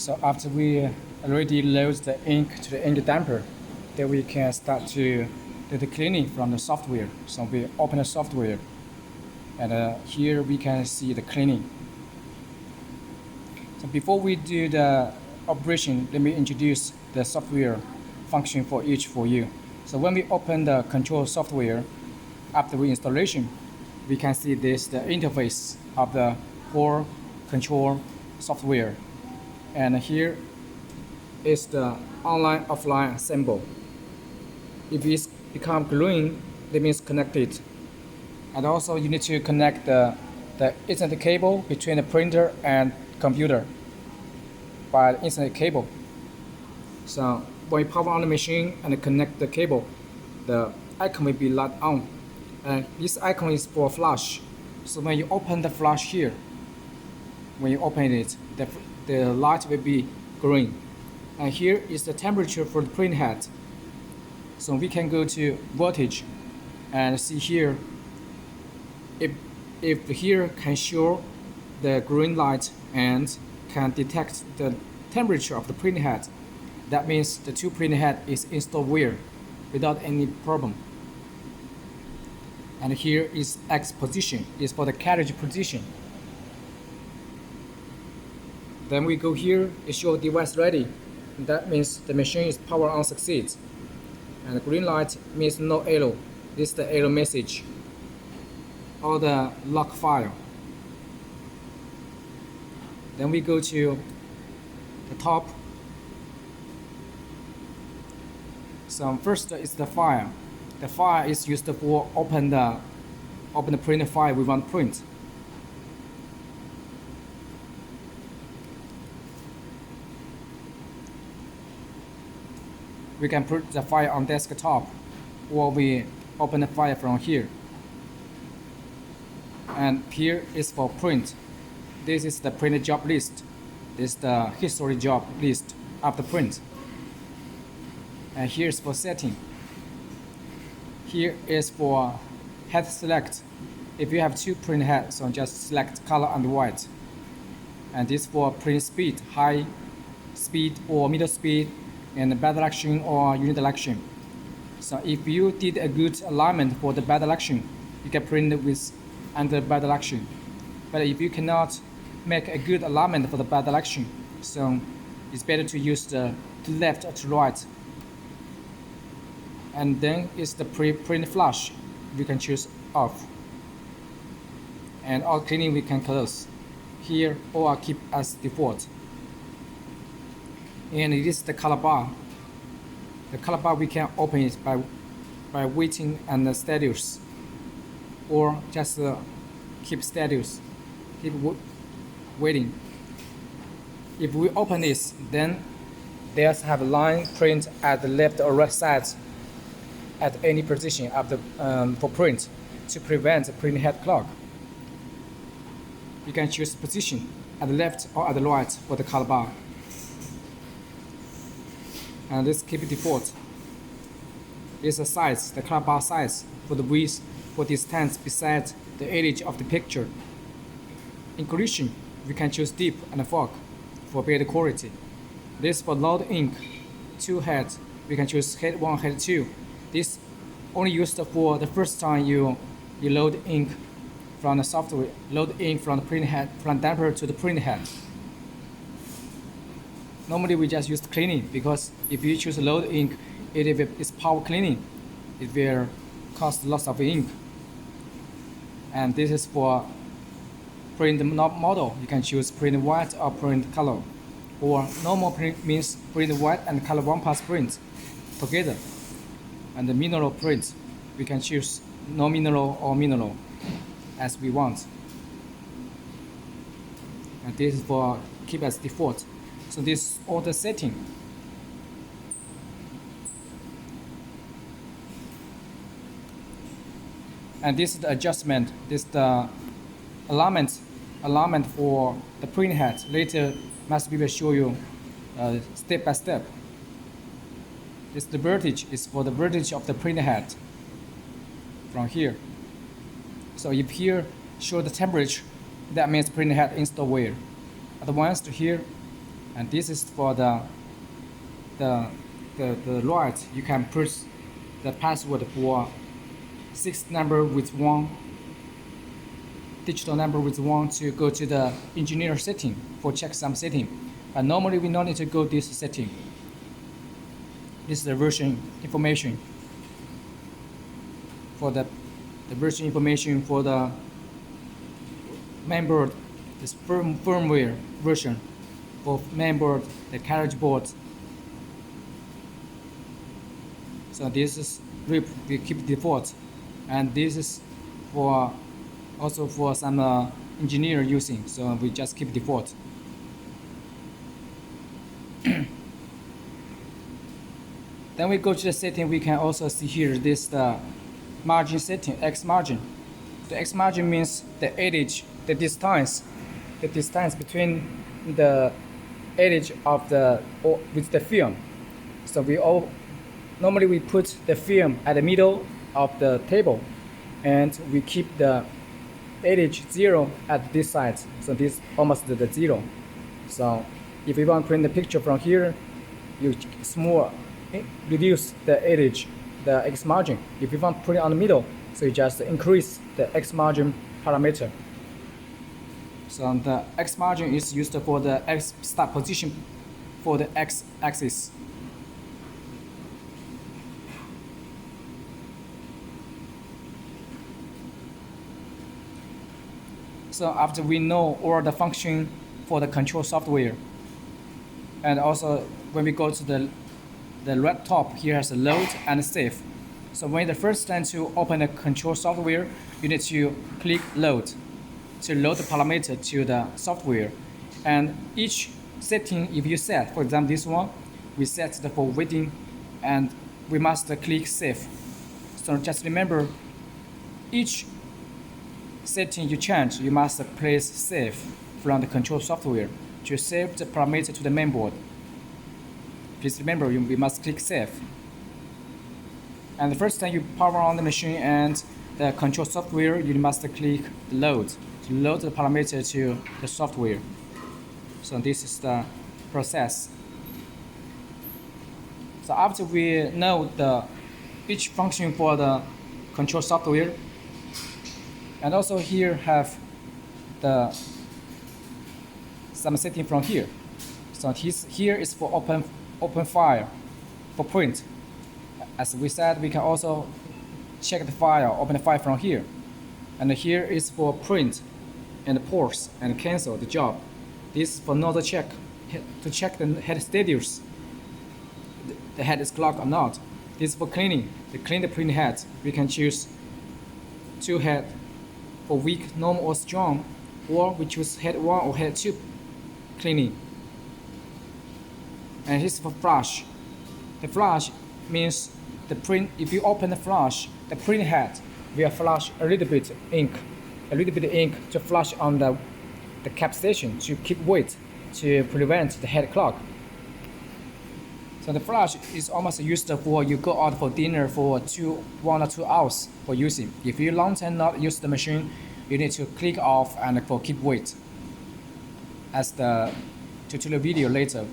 So after we already load the ink to the ink damper, then we can start to do the cleaning from the software. So we open the software, and here we can see the cleaning. So before we do the operation, let me introduce the software function for each for you. So when we open the control software, after the installation, we can see this the interface of the core control software. And here is the online offline symbol. If it becomes green, that means connected. And also you need to connect the Ethernet cable between the printer and computer by the Ethernet cable. So when you power on the machine and connect the cable, the icon will be light on. And this icon is for flash. So when you open the flash here, when you open it, the light will be green. And here is the temperature for the print head. So we can go to voltage and see here if here can show the green light and can detect the temperature of the print head. That means the two print head is installed well without any problem. And here is X position, is for the carriage position. Then we go here, it shows device ready. That means the machine is power on succeeds. And the green light means no error. This is the error message or the log file. Then we go to the top. So first is the file. The file is used for open the print file we want to print. We can put the file on desktop, or we open the file from here. And here is for print. This is the print job list. This is the history job list of the print. And here's for setting. Here is for head select. If you have two print heads, so just select color and white. And this for print speed, high speed or middle speed, and bad action or unit action. So if you did a good alignment for the bad action, you can print with under bad action. But if you cannot make a good alignment for the bad action, so it's better to use the to left or to right. And then it's the print flash. We can choose off. And all cleaning we can close. Here or keep as default. And it is the color bar. The color bar we can open it by waiting and the status, or just keep status, keep waiting. If we open this, then there's have a line print at the left or right side at any position of the for print to prevent the print head clock. You can choose position at the left or at the right for the color bar. And let's keep it default. It's a size, the color bar size for the width for distance beside the edge of the picture. Inclusion, we can choose deep and fog for better quality. This for load ink, two heads, we can choose head 1, head 2. This only used for the first time you load ink from the software, load ink from the print head, from damper to the print head. Normally we just use cleaning, because if you choose load ink, it's power cleaning. It will cost lots of ink. And this is for print model. You can choose print white or print color. Or normal print means print white and color 1+ print together. And the mineral print, we can choose no mineral or mineral as we want. And this is for keep as default. So this is all the setting. And this is the adjustment. This is the alignment for the print head. Later, Master will show you step by step. This the vertige is for the vertige of the print head from here. So if here show the temperature, that means print head installed well. Advanced here, And this is for the right. You can put the password for 6 number with 1 digital number with 1 to go to the engineer setting for check some setting. But normally we don't need to go this setting. This is the version information for the version information for the mainboard, this firmware version for mainboard, the carriage board. So this is RIP, we keep default, and this is for also for some engineer using, so we just keep default. Then we go to the setting. We can also see here this the margin setting, X margin. The X margin means the edge, the distance between the edge of the with the film. So normally we put the film at the middle of the table, and we keep the edge 0 at this side. So this almost the 0. So if you want to print the picture from here, you reduce the edge, the X margin. If you want to put it on the middle, so you just increase the X margin parameter. So the X margin is used for the X start position for the X axis. So after we know all the function for the control software, and also when we go to the red top, here has a load and save. So when the first time to open the control software, you need to click load to load the parameter to the software. And each setting, if you set, for example this one, we set the for waiting, and we must click save. So just remember, each setting you change, you must place save from the control software to save the parameter to the mainboard. Please remember, we must click save. And the first time you power on the machine and the control software, you must click load to load the parameter to the software. So this is the process. So after we know each function for the control software, and also here have some setting from here. So here is for open file for print. As we said, we can also check the file, open the file from here. And here is for print and pause and cancel the job. This is for nozzle check, to check the head status, the head is clogged or not. This is for cleaning, to clean the print head. We can choose 2 head for weak, normal, or strong, or we choose head 1 or head 2 cleaning. And this is for flush. The flush means the print. If you open the flush, the print head will flush a little bit ink to flush on the cap station to keep weight to prevent the head clog. So the flush is almost used for you go out for dinner for 1 or 2 hours for using. If you long time not use the machine, you need to click off and for keep weight. As the tutorial video later.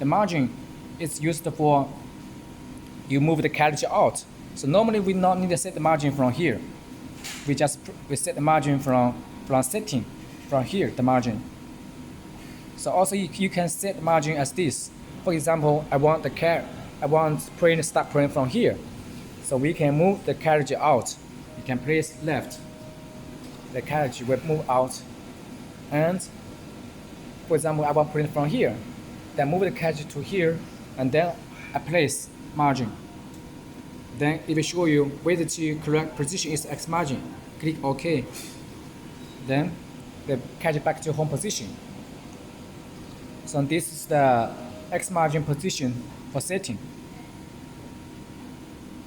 The margin is used for you move the carriage out. So normally we not need to set the margin from here. We set the margin from setting from here, the margin. So also you can set the margin as this. For example, I want print start print from here. So we can move the carriage out. You can place left. The carriage will move out. And for example, I want print from here. Then move the carriage to here, and then I place margin. Then it will show you whether the correct position is X margin. Click OK. Then the carriage back to home position. So this is the X margin position for setting.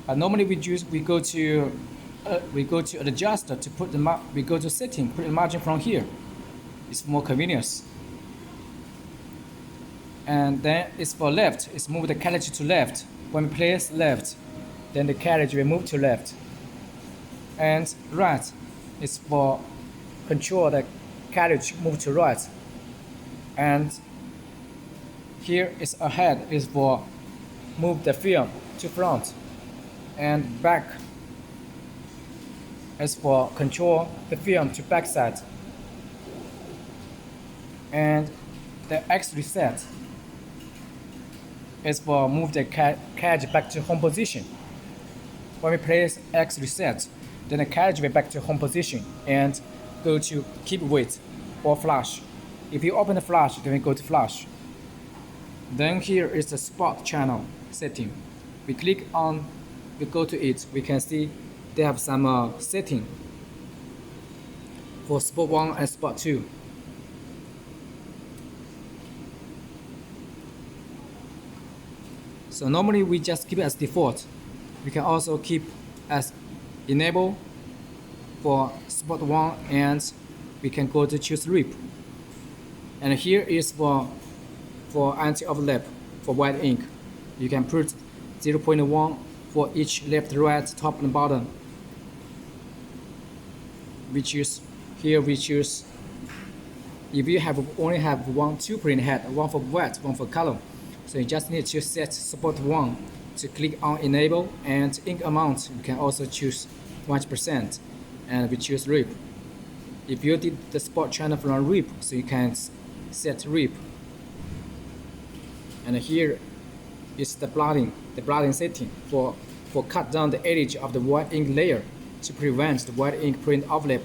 Normally we go to adjuster to put we go to setting, put the margin from here. It's more convenience. And then it's for left. It's move the carriage to left. When we place left, then the carriage will move to left. And right is for control the carriage move to right. And Here is ahead is for move the film to front, and back is for control the film to backside, and the X reset is for move the carriage back to home position. When we press X reset, then the carriage will back to home position and go to keep wait or flash. If you open the flash, then we go to flash. Then here is the spot channel setting. We click on, we go to it, we can see they have some setting for spot 1 and spot 2. So normally we just keep it as default. We can also keep as enable for spot 1, and we can go to choose rip. And here is for anti-overlap for white ink. You can put 0.1 for each left, right, top and bottom. We choose here. We choose if you only have two print head, one for white, one for color. So you just need to set spot 1 to click on enable, and ink amount you can also choose 100%, and we choose rip. If you did the spot channel from rip, so you can set rip. And here is the blotting setting for cut down the edge of the white ink layer to prevent the white ink print overlap.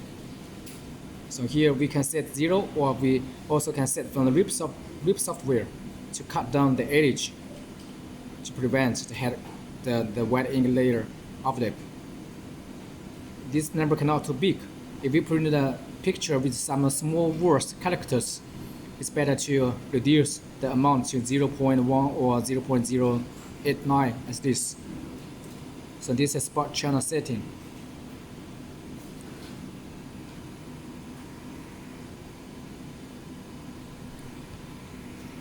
So here we can set 0, or we also can set from the rip software to cut down the edge to prevent the white ink layer overlap. This number cannot too big. If you print a picture with some small words characters, it's better to reduce the amount to 0.1 or 0.089 as this. So this is spot channel setting.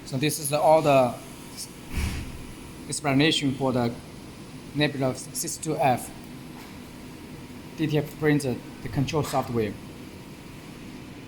So this is all the explanation for the Nebula 62F DTF printer, the control software.